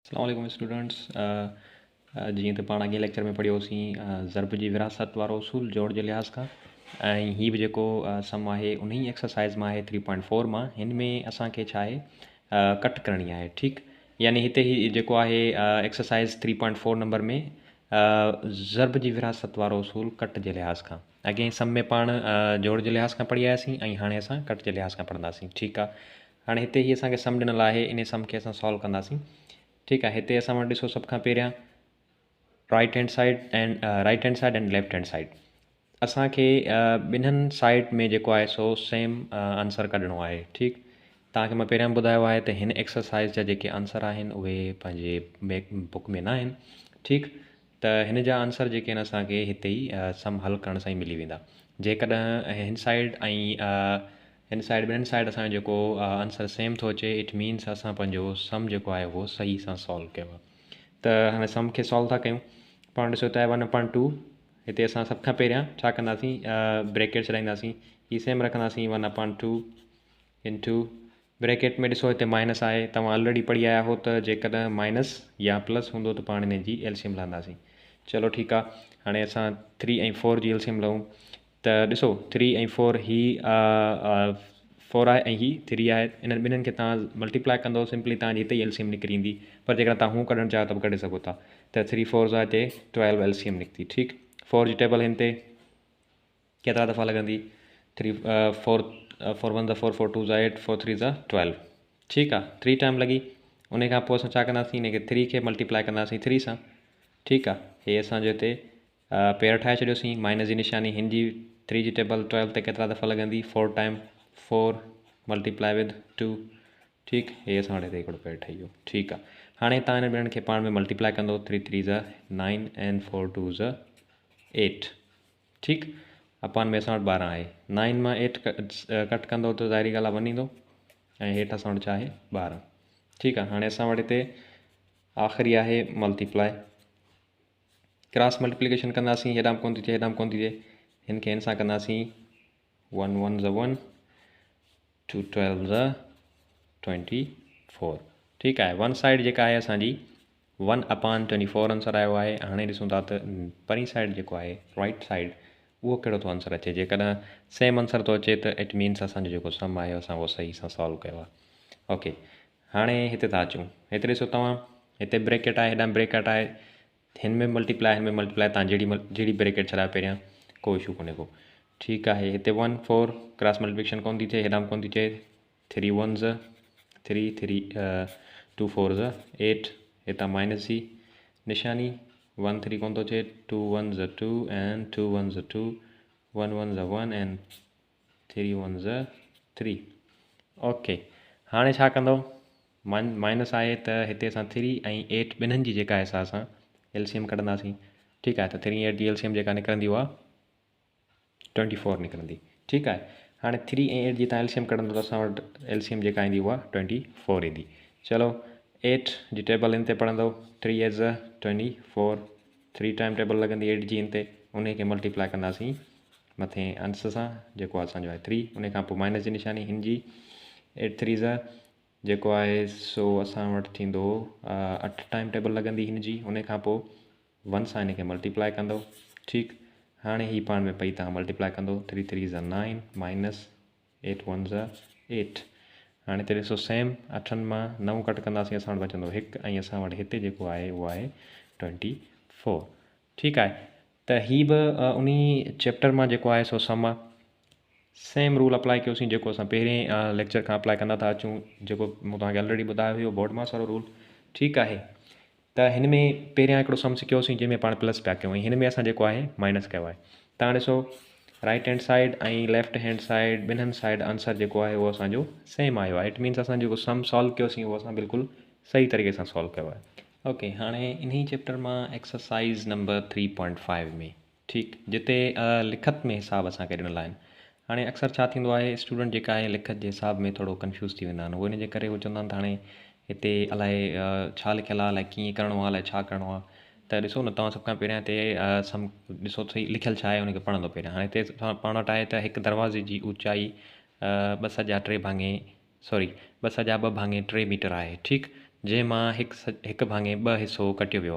अस्सलाम स्टूडेंट्स जीअं त पाण अॻे लेक्चर में पढ़ियोसीं ज़र्ब जी विरासत वारो उसूल जोड़ जे लिहाज़ खां ऐं हीअ बि जेको सम आहे उन ई एक्सरसाइज़ मां आहे 3.4 मां हिन में असांखे छा आहे कट करणी आहे ठीकु यानी हिते ही जेको आहे एक्सरसाइज़ 3.4 नंबर में ज़र्ब जी विरासत वारो उसूल कट जे लिहाज़ खां अॻे सम में पाण जोड़ जे लिहाज़ खां पढ़ी आयासीं ऐं हाणे असां कट जे लिहाज़ खां पढ़ंदासीं ठीकु आहे हाणे हिते ही असांखे सम ॾिनल आहे इन सम खे असां सॉल्व कंदासीं ठीकु आहे हिते असां वटि ॾिसो सभ खां पहिरियां right hand side and left hand side असांखे ॿिन्हिनि साइड में जेको आहे सो सेम आंसर कढणो आहे ठीकु तव्हांखे मां पहिरियां ॿुधायो आहे त हिन एक्सरसाइज़ जा जेके आंसर आहिनि उहे पंहिंजे बुक में न आहिनि ठीकु त हिन जा आंसर जेके आहिनि असांखे हिते ई सम हल करण सां ई मिली वेंदा जेकॾहिं हिन साइड ऐं हिन साइड ॿिन्हिनि साइड असांजो जेको आंसर सेम थो अचे इट मीन्स असां पंहिंजो सम जेको आहे उहो सही सां सॉल्व कयो आहे त हाणे सम खे सॉल्व था कयूं पाण ॾिसो त 1/2 हिते असां सभ खां पहिरियां छा कंदासीं ब्रैकेट छॾाईंदासीं हीअ सेम रखंदासीं 1/2 इंटू ब्रैकेट में ॾिसो हिते माइनस आहे तव्हां ऑलरेडी पढ़ी आया हो त जेकॾहिं माइनस या प्लस हूंदो त पाण हिन जी एलसीएम लहंदासीं चलो ठीकु आहे हाणे असां 3 ऐं 4 जी एलसीएम लहूं त ॾिसो 3 ऐं 4 ही 4 आहे ऐं ही 3 आहे इन्हनि ॿिन्हिनि खे तव्हां मल्टीप्लाई कंदो सिंपली तव्हांजी हिते ई एलसीएम निकिरी ईंदी पर जेकर तव्हां हू कढणु चाहियो त बि कढी सघो था त 3 4 जा हिते 12 एलसीएम निकिती ठीकु 4 जी टेबल हिन ते केतिरा दफ़ा लॻंदी 3 4 4 1 4 4 2 8 4 3 12 ठीकु आहे 3 टाइम लॻी उन खां पोइ असां छा कंदासीं हिन खे 3 खे मल्टीप्लाई कंदासीं 3 सां ठीकु आहे हे असांजो हिते पेयर ठाहे छॾियोसीं माइनस जी निशानी हिन जी 3 जी टेबल 12 ते केतिरा दफ़ा लॻंदी 4 टाइम 4 मल्टीप्लाई विद 2 ठीकु हे असां वटि हिते हिकिड़ो पेयर ठही वियो ठीकु आहे हाणे तव्हां हिन ॿिन्हिनि खे पाण में मल्टीप्लाई कंदो 3 3 9 एंड 4 2 8 ठीकु अपान में असां वटि 12 आहे 9 मां 8 कट कंदो त ज़ाहिरी ॻाल्हि आहे 1 ईंदो ऐं हेठि असां वटि छा आहे 12 ठीकु आहे हाणे असां वटि हिते आख़िरी आहे मल्टीप्लाई क्रॉस मल्टीप्लिकेशन कंदासीं हेॾां कोन थी थिए हेॾां कोन थी थिए हिन खे हिन सां कंदासीं 1 1 1 2 12 24 ठीकु आहे वन साइड जेका आहे असांजी 1/24 आंसर आयो आहे हाणे ॾिसूं था त परीं साइड जेको आहे राइट साइड उहो कहिड़ो थो आंसर अचे जेकॾहिं सेम आंसर थो अचे त इट मीन्स असांजो जेको सम आहे असां उहो सही सां सॉल्व कयो आहे ओके हाणे हिते था अचूं हिते ॾिसो तव्हां हिते ब्रैकेट आहे हेॾां ब्रैकेट आहे हिन में मल्टीप्लाई तव्हां जहिड़ी ब्रैकेट छॾायो पहिरियां को इशू कोन्हे को ठीकु आहे हिते 1 4 क्रॉस मल्टीप्लिकेशन कोन थी थिए हेॾां कोन थी थिए 3 1 3 3 2 4 8 हितां माइनस जी निशानी 1 3 कोन थो थिए 2 1 2 एंड 2 1 2 1 1 1 एंड 3 1 3 ओके हाणे छा कंदो माइनस आहे त हिते असां 3 ऐं 8 ॿिन्हिनि जी जेका आहे असां एलसीएम कढंदासीं ठीकु आहे त 3 8 जी एलसीएम जेका निकिरंदी उहा 24 निकिरंदी ठीकु आहे हाणे 3 ऐं 8 जी तव्हां एलसीएम कढंदो त असां वटि एलसीएम जेका ईंदी उहा 24 ईंदी चलो 8 जी टेबल हिन ते पढ़ंदो 3 एज़ 24 3 टाइम टेबल लॻंदी 8 जी हिन ते उन खे मल्टीप्लाई कंदासीं मथे अंश सां जेको असांजो आहे 3 उन खां पोइ माइनस जी निशानी हिन जी 8 3 जेको आहे सो असां वटि थींदो 8 टाइम टेबल लॻंदी हिन जी उन खां पोइ 1 सां हिन खे मल्टीप्लाई कंदो ठीकु हाणे ही पाण में पई तव्हां मल्टीप्लाई कंदो 3 3 9 माइनस 8 1 8 हाणे हिते ॾिसो सेम 8 मां 9 कट कंदासीं असां वटि बचंदो 1 ऐं असां वटि हिते जेको आहे उहो आहे 24 ठीकु आहे त हीअ बि उन चैप्टर मां जेको आहे सो सम आहे सेम रूल अप्लाई कयोसीं जेको असां पहिरें लेक्चर खां अप्लाई कंदा था अचूं जेको मूं तव्हांखे ऑलरेडी ॿुधायो हुयो बोर्ड मास वारो रूल ठीकु आहे त हिन में पहिरियां हिकिड़ो सम सिखियोसीं जंहिंमें पाण प्लस पिया कयूं ऐं हिन में असां जेको आहे माइनस कयो आहे तव्हां ॾिसो राइट हैंड साइड ऐं लेफ्ट हैंड साइड ॿिन्हिनि साइड आंसर जेको आहे उहो असांजो सेम आयो आहे इट मीन्स असां जेको सम सॉल्व कयोसीं उहो असां बिल्कुलु सही तरीक़े सां सॉल्व कयो आहे ओके हाणे इन ई चैप्टर मां एक्सरसाइज़ नंबर 3.5 में ठीकु जिते लिखत में हिसाब असांखे ॾिनल आहिनि हाणे अक्सर छा थींदो आहे स्टूडेंट जेका आहे लिखत जे हिसाब में थोरो कंफ्यूज़ थी वेंदा आहिनि उहो इन जे करे उहो चवंदा आहिनि त हाणे हिते अलाए छा लिखियलु आहे अलाए कीअं करिणो आहे अलाए छा करिणो आहे त ॾिसो न तव्हां सभ खां पहिरियां हिते सम ॾिसो सही लिखियलु छा आहे उनखे पढ़ंदो पहिरियां हाणे हिते पाण वटि आहे त हिकु दरवाज़े जी ऊचाई 2 सॼा 3 भाङे 2 सॼा 2 भाङे 3 मीटर आहे ठीकु जंहिं मां हिकु भाङे 2 हिसो कटियो वियो।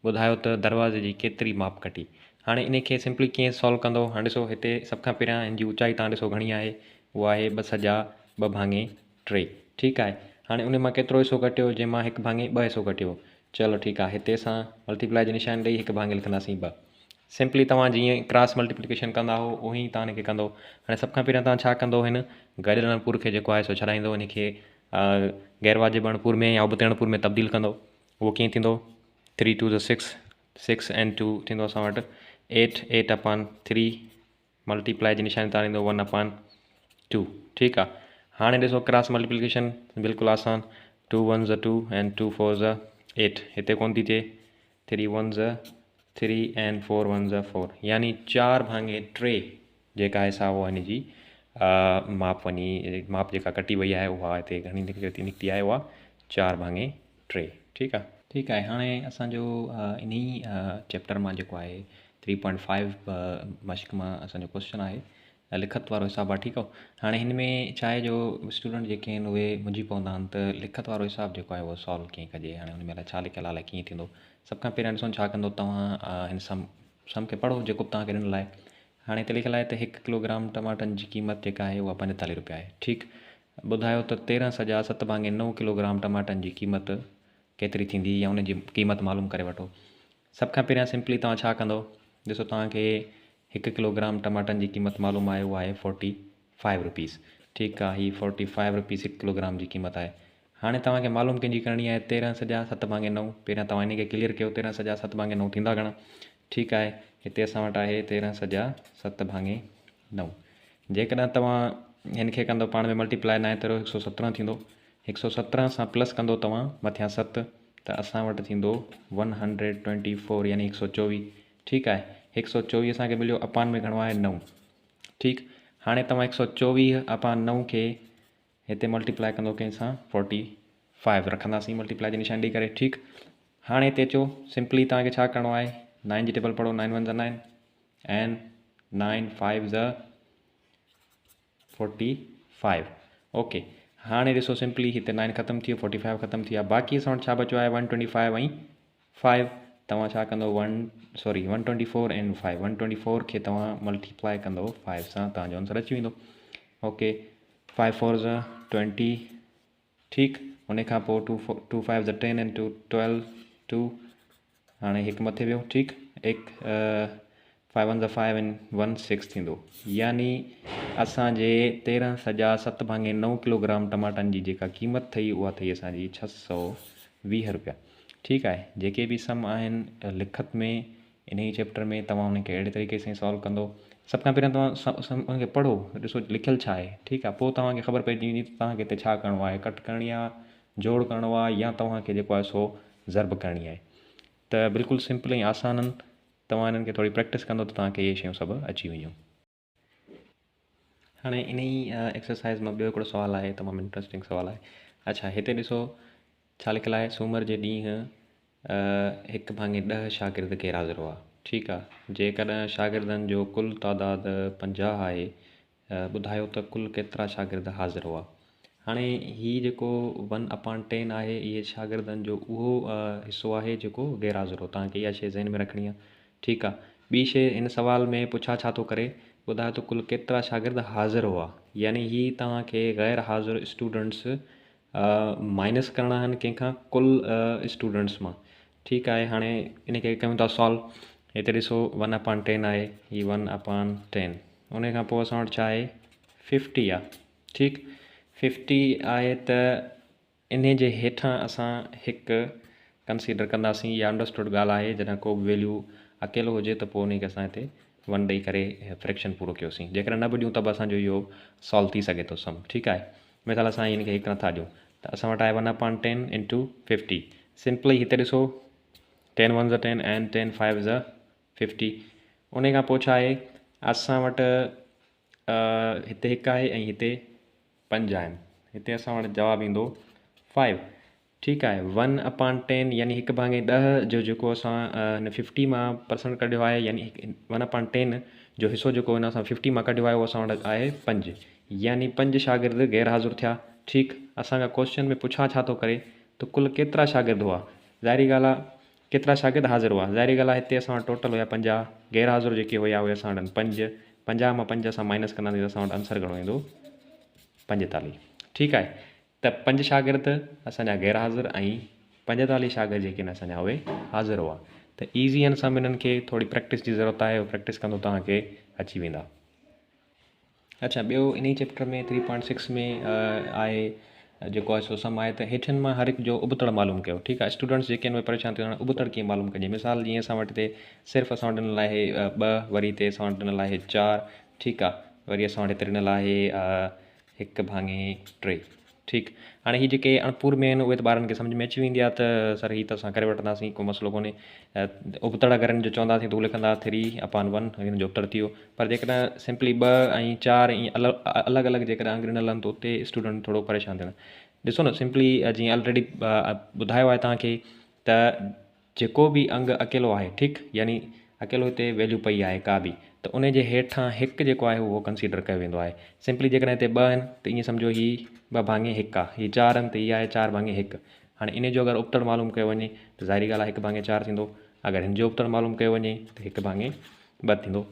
ॿुधायो त दरवाज़े जी केतिरी माप कटी। हाणे इन खे सिंपली कीअं सॉल्व कंदो। हाणे ॾिसो हिते सभ खां पहिरियां हिन जी ऊचाई तव्हां ॾिसो घणी आहे, उहा आहे 2 सॼा 2 भाङे 3। ठीकु आहे। हाणे उन मां केतिरो हिसो कटियो, जंहिं मां 1 भाङे 2 हिसो कटियो। चलो ठीकु आहे, हिते असां मल्टीप्लाई जी निशान ॾेई 1 भाङे लिखंदासीं 2। सिंपली तव्हां जीअं क्रॉस मल्टीप्लिकेशन कंदा हो उहो ई तव्हां हिनखे कंदो। हाणे सभ खां पहिरियां तव्हां छा कंदो, हिन गॾियल अणपुर खे जेको आहे सो छॾाईंदो, हिन खे गैर वाजिब अणपुर में या उबते अणपुर में तब्दील कंदो। उहो कीअं थींदो, 3 2 6, 6 and 2 थींदो असां वटि 8, 8/3 मल्टीप्लाई जी निशानी तव्हां ॾींदो 1/2। ठीकु आहे। हाणे ॾिसो क्रॉस मल्टीप्लिकेशन बिल्कुलु आसान, 2 1s 2 and 2 4s 8। हिते कोन थी थिए, 3 1s 3 and 4 1s 4, यानी 4 भाङे 3 जेका आहे सा उहा हिन जी माप जेका कटी वई आहे उहा हिते घणी निकिती आहे, उहा 4 भाङे 3। ठीकु आहे। ठीकु आहे। हाणे असांजो इन ई चैप्टर मां जेको आहे 3.5 मश्क मां असांजो क्वेश्चन आहे, लिखत वारो हिसाबु आहे। ठीकु आहे। हाणे हिन में छा आहे, जो स्टूडेंट जेके आहिनि उहे मुंझी पवंदा आहिनि त लिखत वारो हिसाबु जेको आहे उहो सॉल्व कीअं कजे। हाणे हुन में छा लिखियलु आहे, कीअं थींदो। सभ खां पहिरियां ॾिसो छा कंदो, तव्हां हिन सम खे पढ़ो जेको बि तव्हांखे ॾिनल आहे। हाणे हिते लिखियलु आहे त 1 किलोग्राम टमाटनि जी क़ीमत जेका आहे उहा 45 रुपया आहे। ठीकु। ॿुधायो त 13 सॼा 7 भाङे 9 किलोग्राम टमाटनि जी क़ीमत केतिरी थींदी, या उन जी क़ीमत मालूम करे वठो। सभ खां पहिरियां सिंपली तव्हां छा कंदो, ॾिसो तव्हांखे 1 किलोग्राम टमाटनि जी क़ीमत मालूम आहे, उहा आहे 45 रुपीज़। ठीकु आहे। हीअ 45 रुपीज़ 1 किलोग्राम जी क़ीमत आहे। हाणे तव्हांखे मालूम कंहिंजी करणी आहे, 13 सॼा 7 भाङे 9। पहिरियां तव्हां हिन खे क्लियर कयो, 13 सॼा 7 भाङे 9 थींदा घणा। ठीकु आहे। हिते असां वटि आहे 13 सॼा 7 भाङे 9। जेकॾहिं तव्हां हिन खे कंदो पाण में मल्टीप्लाई 9 त 117 थींदो। 117 सां प्लस कंदो तव्हां मथियां 7 त असां वटि थींदो 124, यानी 124। ठीकु आहे। 124 असांखे मिलियो, अपान में घणो आहे 9। ठीकु। हाणे तव्हां 124/9 खे हिते मल्टीप्लाई कंदो कंहिंसां 45 रखंदासीं मल्टीप्लाई जी निशान ॾेई करे। ठीकु। हाणे हिते अचो, सिंपली तव्हांखे छा करिणो आहे, 9 जी टेबल पढ़ो, 9 1s 9 and 9 5s 45। ओके। हाणे ॾिसो सिंपली हिते 9 ख़तमु थी वियो, 45 ख़तमु थी विया। बाक़ी असां वटि छा बचियो आहे, 125 ऐं 5। तव्हां छा कंदो, 124 and 5, 124 खे तव्हां मल्टीप्लाई कंदो 5 सां, तव्हांजो आंसर अची वेंदो। ओके। 5 4s 20। ठीकु। उन खां पोइ 2 5s 10 and 2 12 2। हाणे हिकु मथे वियो। ठीकु। 5 1s 5 and 1 6 थींदो, यानी असांजे 13 सॼा 7 भाङे 9 किलोग्राम टमाटनि जी जेका क़ीमत ठही उहा ठही असांजी 620 रुपया। ठीकु आहे। जेके बि सम आहिनि लिखत में इन ई चैप्टर में तव्हां उनखे अहिड़े तरीक़े सां सॉल्व कंदो। सभ खां पहिरियां तव्हां उनखे पढ़ो, ॾिसो लिखियलु छा आहे। ठीकु आहे। पोइ तव्हांखे ख़बर पइजी वेंदी तव्हांखे हिते छा करिणो आहे, कट करणी आहे, जोड़ करिणो आहे, या तव्हांखे जेको आहे सो ज़र्ब करणी आहे। त बिल्कुलु सिंपल ऐं आसान आहिनि। तव्हां हिननि खे थोरी प्रैक्टिस कंदो त तव्हांखे इहे शयूं सभु अची वेंदियूं। हाणे इन ई एक्सरसाइज़ मां ॿियो हिकिड़ो सुवालु आहे, तमामु इंट्रस्टिंग सुवालु आहे। अच्छा, हिते ॾिसो छा लिखियलु आहे, सूमर जे ॾींहुं 1 भाङे 10 शागिर्द केरु हाज़िर हुआ। ठीकु आहे। जेकॾहिं शागिर्दनि जो कुल तइदादु 50 आहे, ॿुधायो त कुल केतिरा शागिर्द हाज़िर हुआ। हाणे हीअ जेको 1/10 आहे, इहे शागिर्दनि जो उहो हिसो आहे जेको गैर हाज़िर हो। तव्हांखे इहा शइ ज़हन में रखणी आहे। ठीकु आहे। ॿी शइ हिन सुवाल में पुछा छा थो करे, ॿुधायो त कुल केतिरा शागिर्द हाज़िर हुआ, यानी हीअ तव्हांखे गैर हाज़िर स्टूडेंट्स माइनस करणा आहिनि कंहिंखां कुल स्टूडेंट्स मां। ठीकु आहे। हाणे इन खे कयूं था सॉल्व। हिते ॾिसो 1/10 आहे, हीअ 1/10। उन खां पोइ असां वटि छा आहे, 50 आहे। ठीकु। 50 आहे त इन जे हेठां असां हिकु कंसीडर कंदासीं। इहा अंडरस्टूड ॻाल्हि आहे, जॾहिं को बि वैल्यू अकेलो हुजे त पोइ उनखे असां हिते 1 ॾेई करे फ्रैक्शन पूरो कयोसीं। जेकॾहिं न बि ॾियूं त बि असांजो इहो सॉल्व थी सघे थो सम। ठीकु आहे। मिसाल असां हिन खे हिकु नथा ॾियूं त असां वटि आहे 1/10 into 50। सिंपली हिते ॾिसो 10 1s 10 and 10 5s 50। उन खां पोइ छा आहे, असां वटि हिते हिकु आहे ऐं हिते 5 आहिनि। हिते असां वटि जवाबु ईंदो 5। ठीकु आहे। 1/10 यानी 1 भाङे 10 जो जेको असां हिन 50 मां परसेंट कढियो आहे, यानी 1/10 जो हिसो जेको हिन असां 50 मां कढियो आहे उहो असां वटि आहे 5, यानी 5 शागिर्द गैर हाज़िर थिया। ठीकु। असांखां क्वेश्चन में पुछा छा थो करे, त कुल केतिरा शागिर्द हुआ? ज़ाहिरी ॻाल्हि आहे केतिरा शागिर्द हाज़िर हुआ? ज़ाहिरी ॻाल्हि आहे हिते असां वटि टोटल हुया 50, गैर हाज़िर जेके हुया उहे असां वटि 5, 50 मां 5 असां माइनस कंदासीं त असां वटि आंसर घणो ईंदो? 45। ठीकु आहे, त 5 शागिर्द असांजा गैर हाज़िर ऐं 45 शागिर्द जेके आहिनि असांजा उहे हाज़िर हुआ। त ईज़ी आहिनि, सभु हिननि खे थोरी प्रैक्टिस जी ज़रूरत आहे, प्रैक्टिस कंदो तव्हांखे अची वेंदा। अच्छा, ॿियो इन चैप्टर में 3.6 में आहे जेको आहे सो सम आहे त हेठिनि मां हर हिकु जो उबतड़ मालूम कयो। ठीकु आहे, स्टूडेंट्स जेके आहिनि उहे परेशान थी वञनि उबतड़ कीअं मालूम कजे। मिसाल जीअं असां वटि हिते सिर्फ़ु असां वटि ॾिनल आहे 2, वरी हिते असां वटि ॾिनल आहे 4, ठीकु आहे, वरी असां वटि हिते ॾिनल आहे 1/3। ठीकु, हाणे हीअ जेके अणपूर में आहिनि उहे त ॿारनि खे सम्झ में अची वेंदी आहे त सर हीअ त असां करे वठंदासीं, को मसइलो कोन्हे। उबतड़ अगरि हिन जो चवंदासीं त हू लिखंदा 3/1, हिन जो उत्तर थी वियो। पर जेकॾहिं सिंपली 2 ऐं 4 ईअं अलॻि अलॻि जेकॾहिं अंग ॾिनल आहिनि त उते स्टूडेंट थोरो परेशान थियनि। ॾिसो न, सिंपली जीअं ऑलरेडी ॿुधायो आहे तव्हांखे त जेको बि अंग अकेलो आहे, ठीकु, यानी अकेलो हिते वैल्यू पई आहे का बि, त उन जे हेठां हिकु जेको आहे उहो कंसीडर कयो वेंदो आहे। सिंपली जेकॾहिं हिते 2 आहिनि त ईअं सम्झो हीअ 2/1 आहे, हीअ 4 आहिनि त हीअ आहे 4/1। हाणे इन जो अगरि उबतड़ मालूम कयो वञे त ज़ाहिरी ॻाल्हि आहे 1/4 थींदो। अगरि हिन जो उबतड़ मालूम कयो वञे त 1/2 थींदो।